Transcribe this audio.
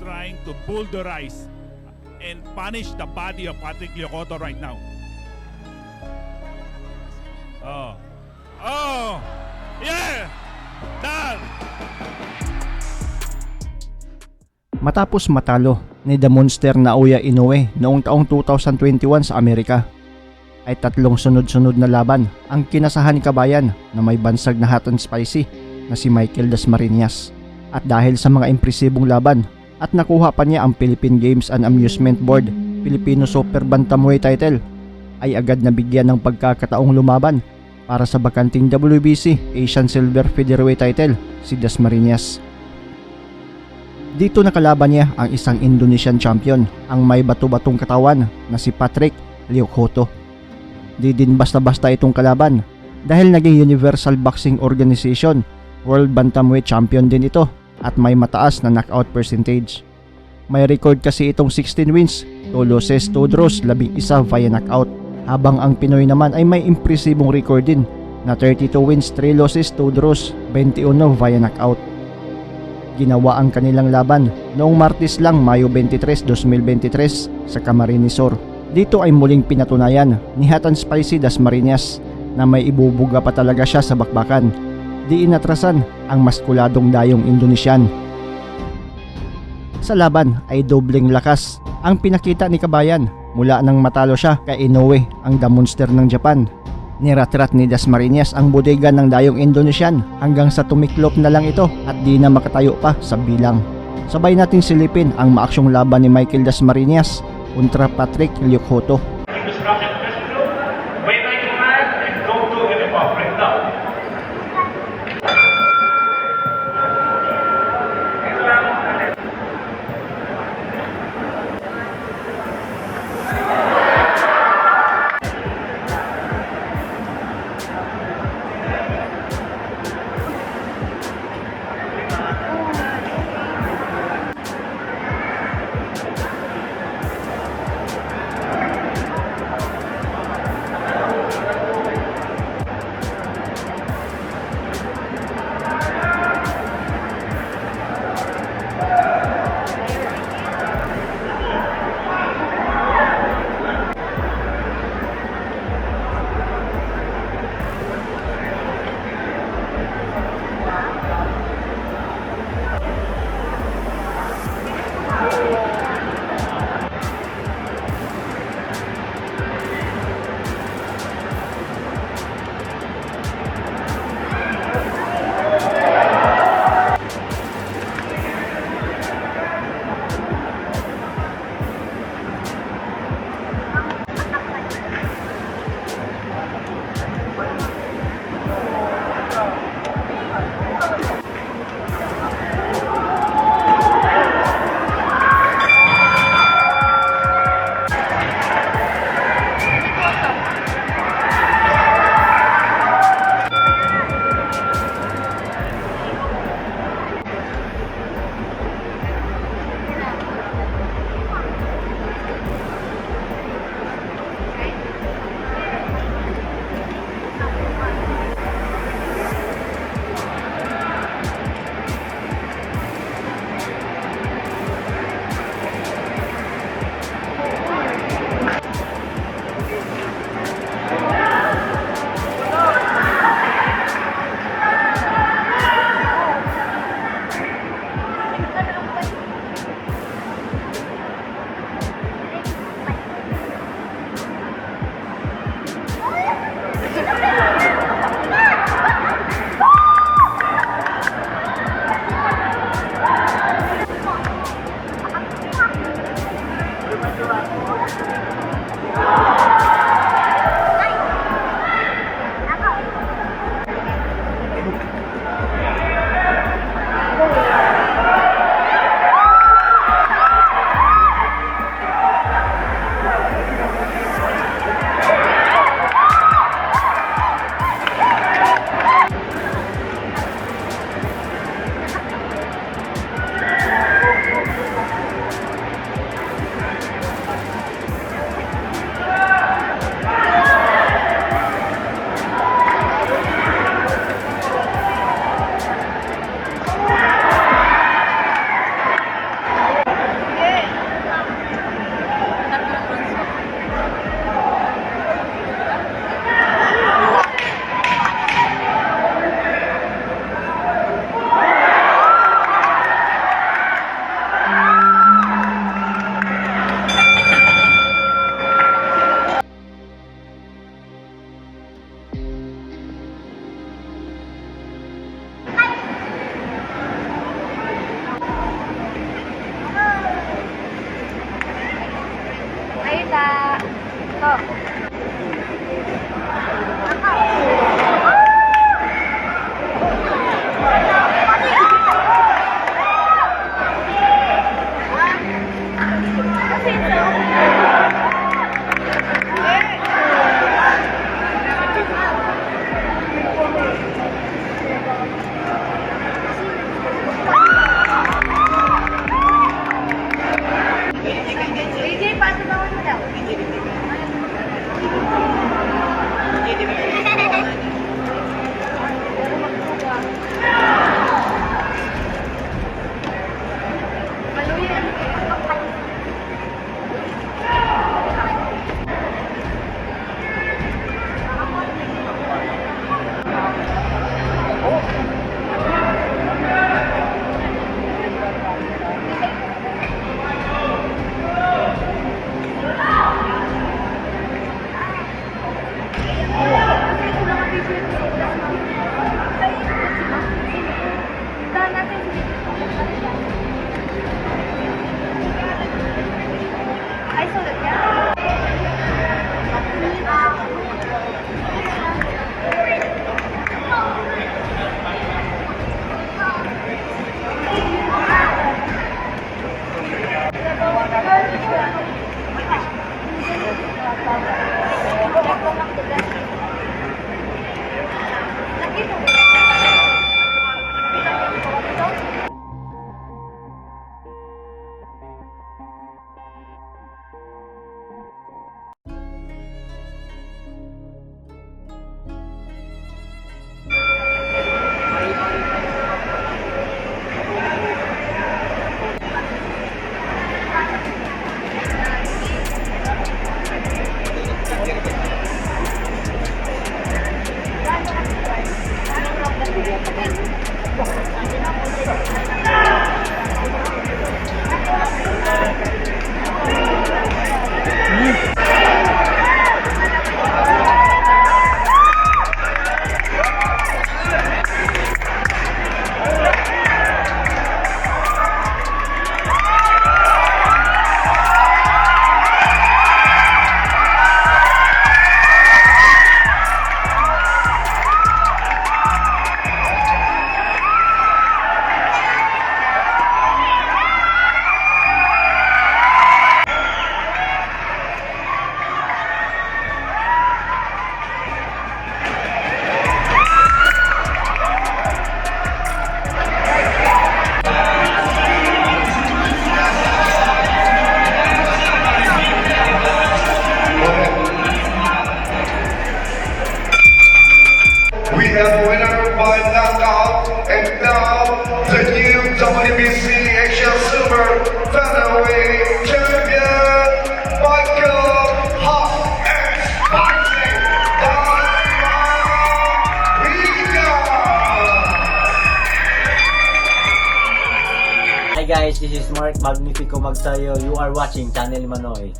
trying to bulldoze and punish the body of Patrick Lyocoto right now. Oh. Oh! Yeah! Done! Matapos matalo ni The Monster Naoya Inoue noong taong 2021 sa Amerika, ay tatlong sunod-sunod na laban ang kinasahan ni Kabayan na may bansag na hot and spicy na si Michael Dasmariñas. At dahil sa mga impresibong laban at nakuha pa niya ang Philippine Games and Amusement Board Filipino Super Bantamweight title, ay agad nabigyan ng pagkakataong lumaban para sa bakanting WBC Asian Silver Featherweight title si Dasmariñas. Dito nakalaban niya ang isang Indonesian champion, ang may bato-batong katawan na si Patrick Lyocoto. Di din basta-basta itong kalaban dahil naging Universal Boxing Organization World Bantamweight Champion din ito at may mataas na knockout percentage. May record kasi itong 16 wins, 2 losses, 2 draws, 11 via knockout, habang ang Pinoy naman ay may impresibong record din na 32 wins, 3 losses, 2 draws, 21 via knockout. Ginawa ang kanilang laban noong Martes lang, Mayo 23, 2023 sa Camarines Sur. Dito ay muling pinatunayan ni Hot and Spicy Dasmariñas na may ibubuga pa talaga siya sa bakbakan. Di inatrasan ang maskuladong dayong Indonesian. Sa laban ay dobleng lakas ang pinakita ni Kabayan mula nang matalo siya kay Inoue, ang The Monster ng Japan. Niratrat ni Dasmariñas ang bodega ng dayong Indonesian hanggang sa tumiklop na lang ito at di na makatayo pa sa bilang. Sabay nating silipin ang maaksyong laban ni Michael Dasmariñas kontra Patrick Lyocoto. Mark Magnifico Magsayo. You are watching Channel Manoy.